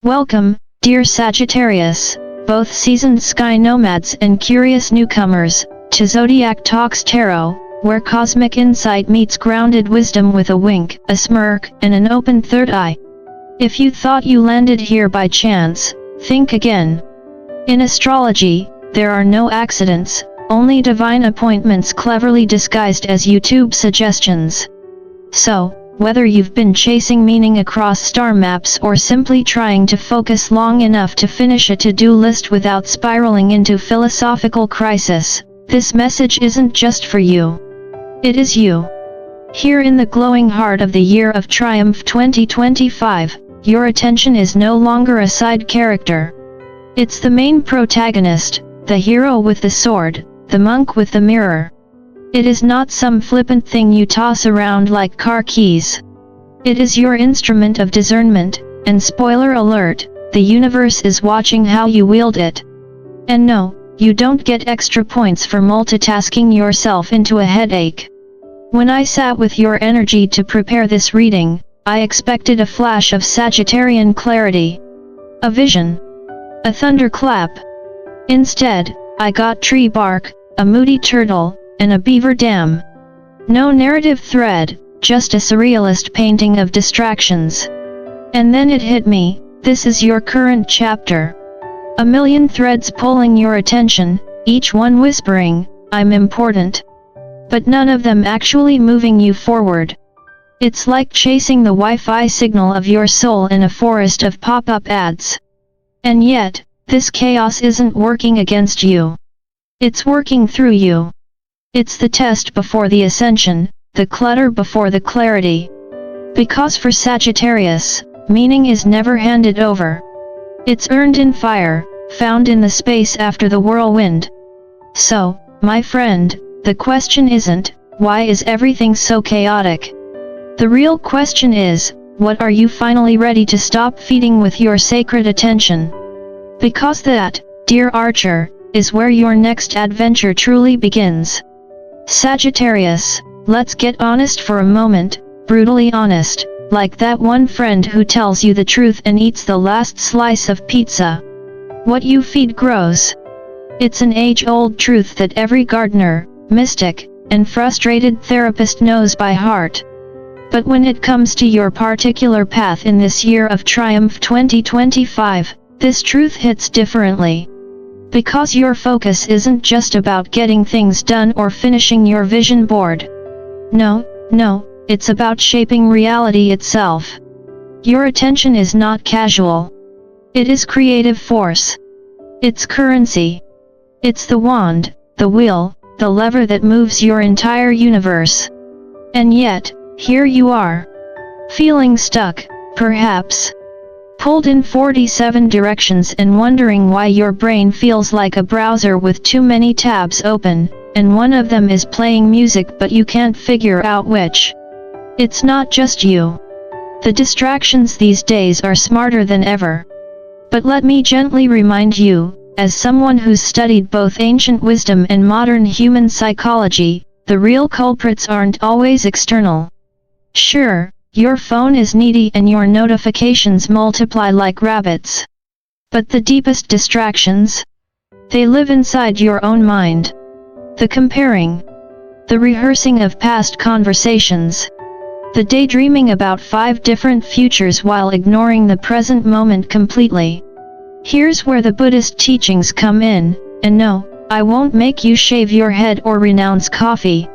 Welcome, dear Sagittarius, both seasoned sky nomads and curious newcomers, to Zodiac Talks Tarot, where cosmic insight meets grounded wisdom with a wink, a smirk, and an open third eye. If you thought you landed here by chance, think again. In astrology, there are no accidents, only divine appointments cleverly disguised as YouTube suggestions. So, whether you've been chasing meaning across star maps or simply trying to focus long enough to finish a to-do list without spiraling into philosophical crisis, this message isn't just for you. It is you. Here in the glowing heart of the Year of Triumph 2025, your attention is no longer a side character. It's the main protagonist, the hero with the sword, the monk with the mirror. It is not some flippant thing you toss around like car keys. It is your instrument of discernment, and spoiler alert, the universe is watching how you wield it. And no, you don't get extra points for multitasking yourself into a headache. When I sat with your energy to prepare this reading, I expected a flash of Sagittarian clarity. A vision. A thunderclap. Instead, I got tree bark, a moody turtle, and a beaver dam. No narrative thread, just a surrealist painting of distractions. And then it hit me, this is your current chapter. A million threads pulling your attention, each one whispering, I'm important. But none of them actually moving you forward. It's like chasing the Wi-Fi signal of your soul in a forest of pop-up ads. And yet, this chaos isn't working against you. It's working through you. It's the test before the ascension, the clutter before the clarity. Because for Sagittarius, meaning is never handed over. It's earned in fire, found in the space after the whirlwind. So, my friend, the question isn't, why is everything so chaotic? The real question is, what are you finally ready to stop feeding with your sacred attention? Because that, dear Archer, is where your next adventure truly begins. Sagittarius, let's get honest for a moment, brutally honest, like that one friend who tells you the truth and eats the last slice of pizza. What you feed grows. It's an age-old truth that every gardener, mystic, and frustrated therapist knows by heart. But when it comes to your particular path in this Year of Triumph 2025, this truth hits differently. Because your focus isn't just about getting things done or finishing your vision board. No, it's about shaping reality itself. Your attention is not casual. It is creative force. It's currency. It's the wand, the wheel, the lever that moves your entire universe. And yet, here you are. Feeling stuck, perhaps. Pulled in 47 directions and wondering why your brain feels like a browser with too many tabs open, and one of them is playing music but you can't figure out which. It's not just you. The distractions these days are smarter than ever. But let me gently remind you, as someone who's studied both ancient wisdom and modern human psychology, the real culprits aren't always external. Sure, your phone is needy and your notifications multiply like rabbits. But the deepest distractions? They live inside your own mind. The comparing. The rehearsing of past conversations. The daydreaming about 5 different futures while ignoring the present moment completely. Here's where the Buddhist teachings come in, and no, I won't make you shave your head or renounce coffee.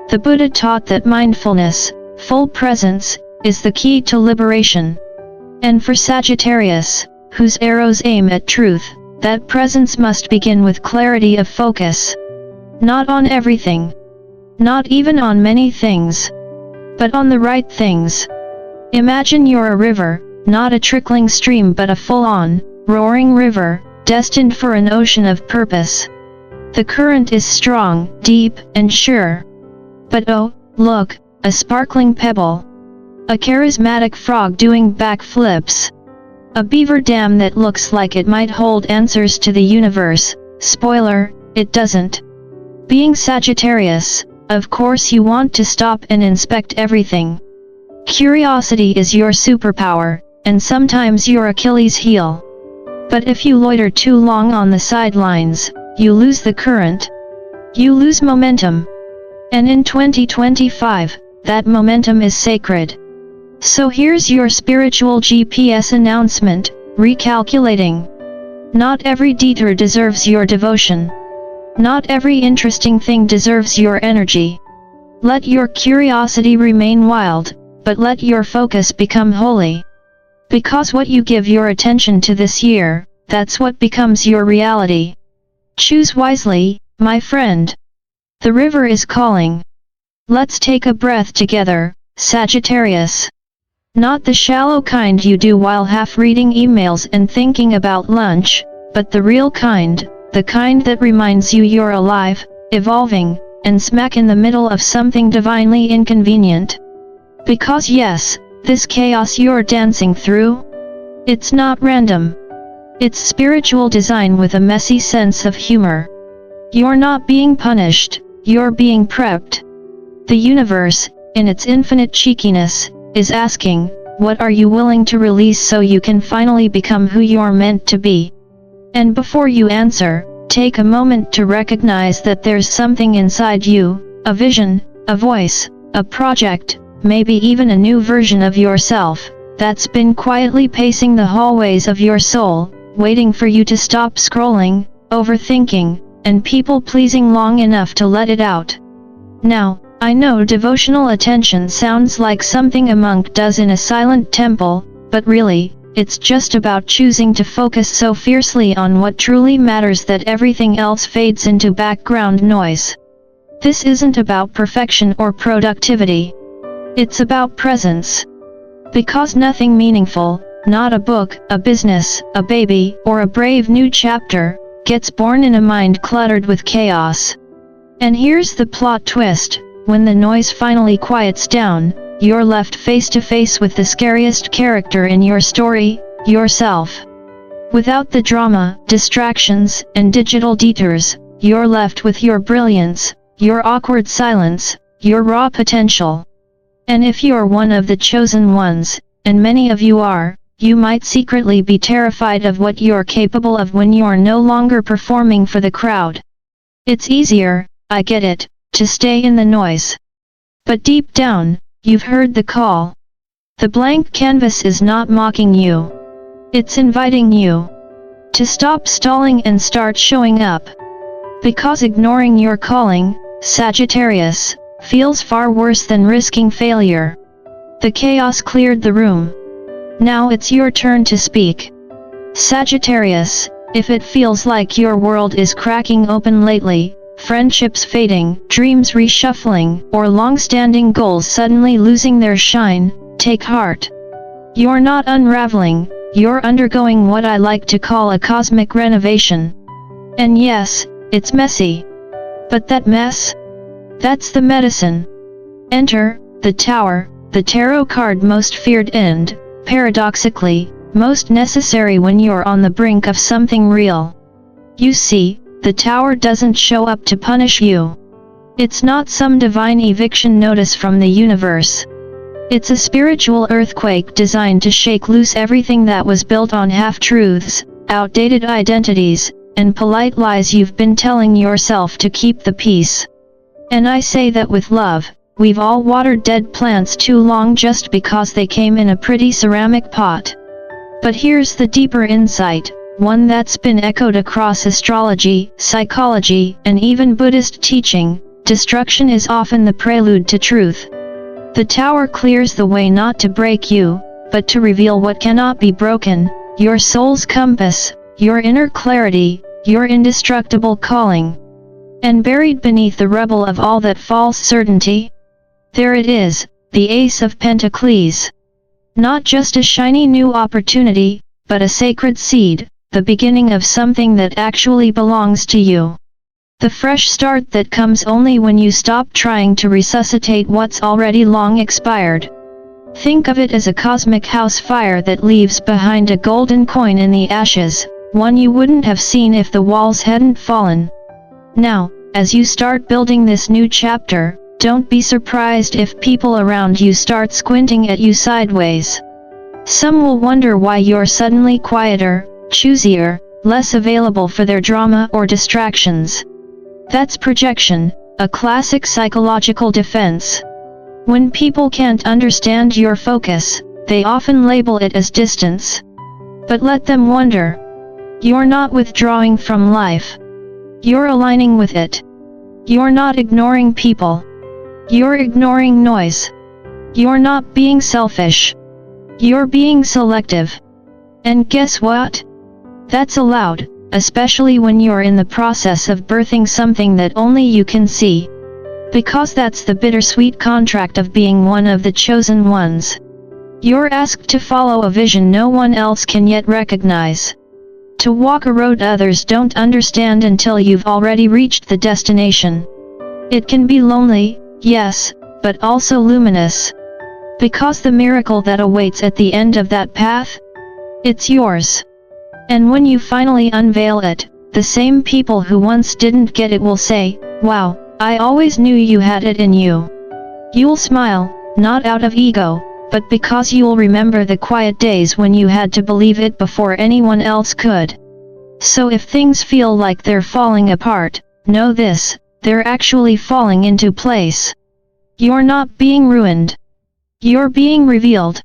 The Buddha taught that mindfulness, full presence, is the key to liberation. And for Sagittarius, whose arrows aim at truth, that presence must begin with clarity of focus. Not on everything. Not even on many things. But on the right things. Imagine you're a river, not a trickling stream but a full-on, roaring river, destined for an ocean of purpose. The current is strong, deep, and sure. But oh, look, a sparkling pebble. A charismatic frog doing backflips. A beaver dam that looks like it might hold answers to the universe. Spoiler, it doesn't. Being Sagittarius, of course you want to stop and inspect everything. Curiosity is your superpower, and sometimes your Achilles heel. But if you loiter too long on the sidelines, you lose the current. You lose momentum. And in 2025, that momentum is sacred. So here's your spiritual GPS announcement, recalculating. Not every detour deserves your devotion. Not every interesting thing deserves your energy. Let your curiosity remain wild, but let your focus become holy. Because what you give your attention to this year, that's what becomes your reality. Choose wisely, my friend. The river is calling. Let's take a breath together, Sagittarius. Not the shallow kind you do while half reading emails and thinking about lunch, but the real kind, the kind that reminds you you're alive, evolving, and smack in the middle of something divinely inconvenient. Because yes, this chaos you're dancing through, it's not random. It's spiritual design with a messy sense of humor. You're not being punished, you're being prepped. The universe, in its infinite cheekiness, is asking, what are you willing to release so you can finally become who you're meant to be? And before you answer, take a moment to recognize that there's something inside you, a vision, a voice, a project, maybe even a new version of yourself, that's been quietly pacing the hallways of your soul, waiting for you to stop scrolling, overthinking, and people-pleasing long enough to let it out. Now, I know devotional attention sounds like something a monk does in a silent temple, but really, it's just about choosing to focus so fiercely on what truly matters that everything else fades into background noise. This isn't about perfection or productivity. It's about presence. Because nothing meaningful, not a book, a business, a baby, or a brave new chapter, gets born in a mind cluttered with chaos. And here's the plot twist. When the noise finally quiets down, you're left face to face with the scariest character in your story, yourself. Without the drama, distractions, and digital detours, you're left with your brilliance, your awkward silence, your raw potential. And if you're one of the chosen ones, and many of you are, you might secretly be terrified of what you're capable of when you're no longer performing for the crowd. It's easier, I get it, to stay in the noise. But deep down, you've heard the call. The blank canvas is not mocking you. It's inviting you to stop stalling and start showing up. Because ignoring your calling, Sagittarius, feels far worse than risking failure. The chaos cleared the room. Now it's your turn to speak. Sagittarius, if it feels like your world is cracking open lately, friendships fading, dreams reshuffling, or long-standing goals suddenly losing their shine, take heart. You're not unraveling, you're undergoing what I like to call a cosmic renovation. And yes, it's messy. But that mess? That's the medicine. Enter, the Tower, the tarot card most feared and, paradoxically, most necessary when you're on the brink of something real. You see, the Tower doesn't show up to punish you. It's not some divine eviction notice from the universe. It's a spiritual earthquake designed to shake loose everything that was built on half-truths, outdated identities, and polite lies you've been telling yourself to keep the peace. And I say that with love. We've all watered dead plants too long just because they came in a pretty ceramic pot. But here's the deeper insight, one that's been echoed across astrology, psychology, and even Buddhist teaching: destruction is often the prelude to truth. The Tower clears the way not to break you, but to reveal what cannot be broken, your soul's compass, your inner clarity, your indestructible calling. And buried beneath the rubble of all that false certainty, there it is, the Ace of Pentacles. Not just a shiny new opportunity, but a sacred seed, the beginning of something that actually belongs to you. The fresh start that comes only when you stop trying to resuscitate what's already long expired. Think of it as a cosmic house fire that leaves behind a golden coin in the ashes, one you wouldn't have seen if the walls hadn't fallen. Now, as you start building this new chapter, don't be surprised if people around you start squinting at you sideways. Some will wonder why you're suddenly quieter, choosier, less available for their drama or distractions. That's projection, a classic psychological defense. When people can't understand your focus, they often label it as distance. But let them wonder. You're not withdrawing from life. You're aligning with it. You're not ignoring people. You're ignoring noise. You're not being selfish. You're being selective. And guess what? That's allowed, especially when you're in the process of birthing something that only you can see. Because that's the bittersweet contract of being one of the chosen ones. You're asked to follow a vision no one else can yet recognize. To walk a road others don't understand until you've already reached the destination. It can be lonely, yes, but also luminous. Because the miracle that awaits at the end of that path? It's yours. And when you finally unveil it, the same people who once didn't get it will say, "Wow, I always knew you had it in you." You'll smile, not out of ego, but because you'll remember the quiet days when you had to believe it before anyone else could. So if things feel like they're falling apart, know this, they're actually falling into place. You're not being ruined. You're being revealed.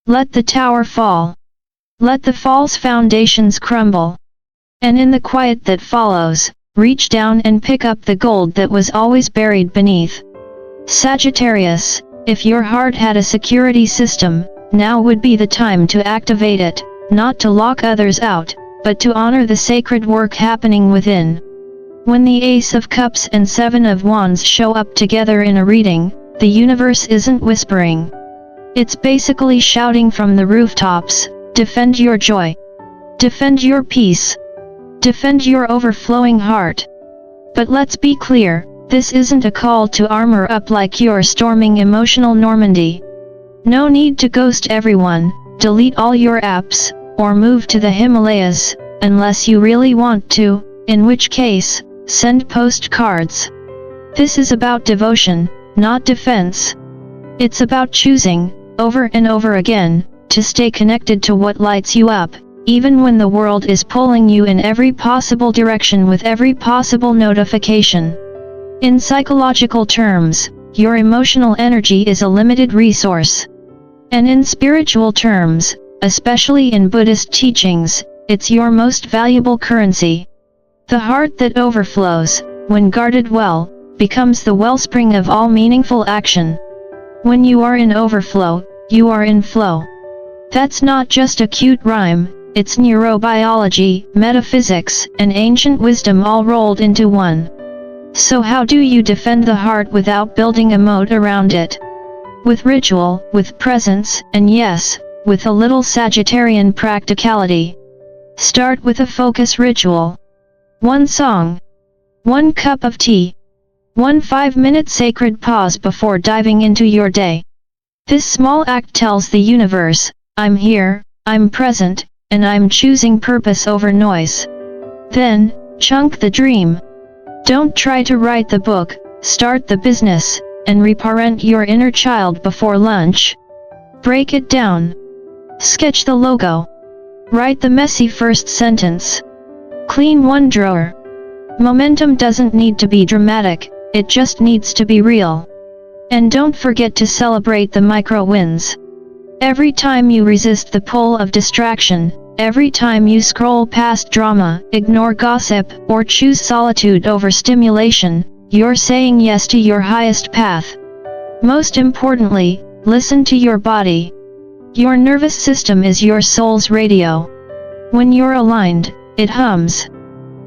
Let the tower fall. Let the false foundations crumble. And in the quiet that follows, reach down and pick up the gold that was always buried beneath. Sagittarius, if your heart had a security system, now would be the time to activate it, not to lock others out, but to honor the sacred work happening within. When the Ace of Cups and Seven of Wands show up together in a reading, the universe isn't whispering. It's basically shouting from the rooftops, defend your joy. Defend your peace. Defend your overflowing heart. But let's be clear, this isn't a call to armor up like you're storming emotional Normandy. No need to ghost everyone, delete all your apps, or move to the Himalayas, unless you really want to, in which case, send postcards. This is about devotion, not defense. It's about choosing, over and over again, to stay connected to what lights you up, even when the world is pulling you in every possible direction with every possible notification. In psychological terms, your emotional energy is a limited resource. And in spiritual terms, especially in Buddhist teachings, it's your most valuable currency. The heart that overflows, when guarded well, becomes the wellspring of all meaningful action. When you are in overflow, you are in flow. That's not just a cute rhyme, it's neurobiology, metaphysics, and ancient wisdom all rolled into one. So how do you defend the heart without building a moat around it? With ritual, with presence, and yes, with a little Sagittarian practicality. Start with a focus ritual. One song. One cup of tea. One 5-minute sacred pause before diving into your day. This small act tells the universe, I'm here, I'm present, and I'm choosing purpose over noise. Then, chunk the dream. Don't try to write the book, start the business, and reparent your inner child before lunch. Break it down. Sketch the logo. Write the messy first sentence. Clean one drawer. Momentum doesn't need to be dramatic, it just needs to be real. And don't forget to celebrate the micro wins. Every time you resist the pull of distraction, every time you scroll past drama, ignore gossip, or choose solitude over stimulation, you're saying yes to your highest path. Most importantly, listen to your body. Your nervous system is your soul's radio. When you're aligned, it hums.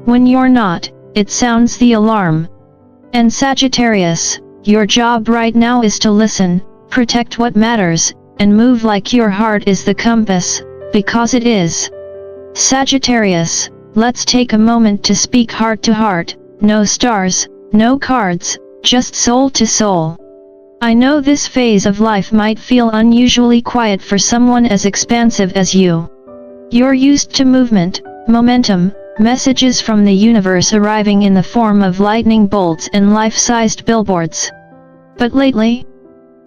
When you're not, it sounds the alarm. And Sagittarius, your job right now is to listen, protect what matters, and move like your heart is the compass, because it is. Sagittarius, let's take a moment to speak heart to heart, no stars, no cards, just soul to soul. I know this phase of life might feel unusually quiet for someone as expansive as you. You're used to movement, momentum, messages from the universe arriving in the form of lightning bolts and life-sized billboards. But lately,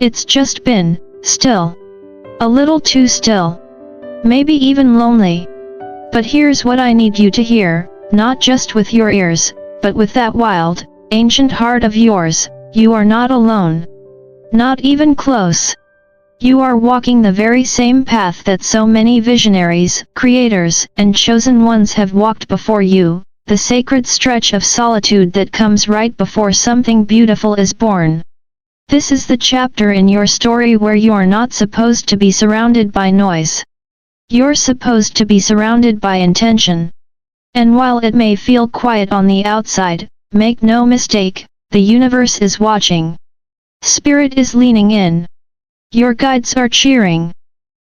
it's just been still. A little too still. Maybe even lonely. But here's what I need you to hear, not just with your ears, but with that wild, ancient heart of yours. You are not alone. Not even close. You are walking the very same path that so many visionaries, creators, and chosen ones have walked before you, the sacred stretch of solitude that comes right before something beautiful is born. This is the chapter in your story where you are not supposed to be surrounded by noise. You're supposed to be surrounded by intention. And while it may feel quiet on the outside, make no mistake, the universe is watching. Spirit is leaning in. Your guides are cheering.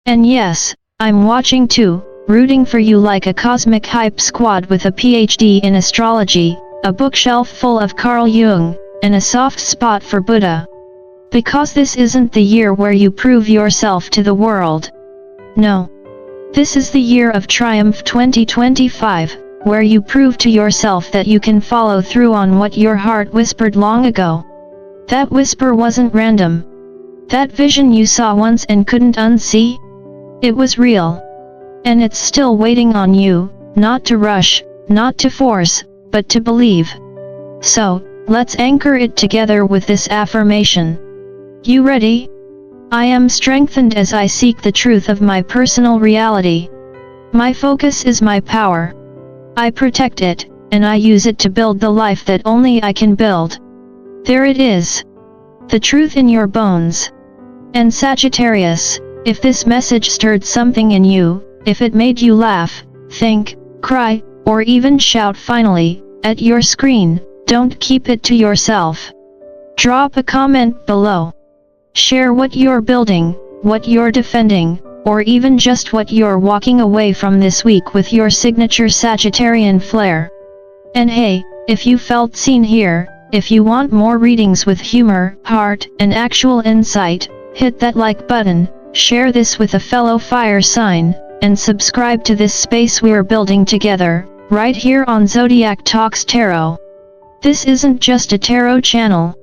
And yes, I'm watching too, rooting for you like a cosmic hype squad with a PhD in astrology, a bookshelf full of Carl Jung, and a soft spot for Buddha. Because this isn't the year where you prove yourself to the world. No. This is the year of triumph 2025, where you prove to yourself that you can follow through on what your heart whispered long ago. That whisper wasn't random. That vision you saw once and couldn't unsee? It was real. And it's still waiting on you, not to rush, not to force, but to believe. So, let's anchor it together with this affirmation. You ready? I am strengthened as I seek the truth of my personal reality. My focus is my power. I protect it, and I use it to build the life that only I can build. There it is. The truth in your bones. And Sagittarius, if this message stirred something in you, if it made you laugh, think, cry, or even shout finally, at your screen, don't keep it to yourself. Drop a comment below. Share what you're building, what you're defending, or even just what you're walking away from this week with your signature Sagittarian flair. And hey, if you felt seen here, if you want more readings with humor, heart, and actual insight, hit that like button, share this with a fellow fire sign, and subscribe to this space we're building together, right here on Zodiac Talks Tarot. This isn't just a tarot channel.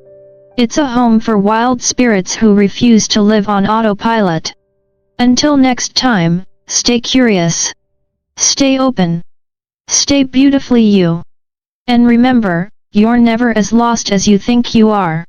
It's a home for wild spirits who refuse to live on autopilot. Until next time, stay curious. Stay open. Stay beautifully you. And remember, you're never as lost as you think you are.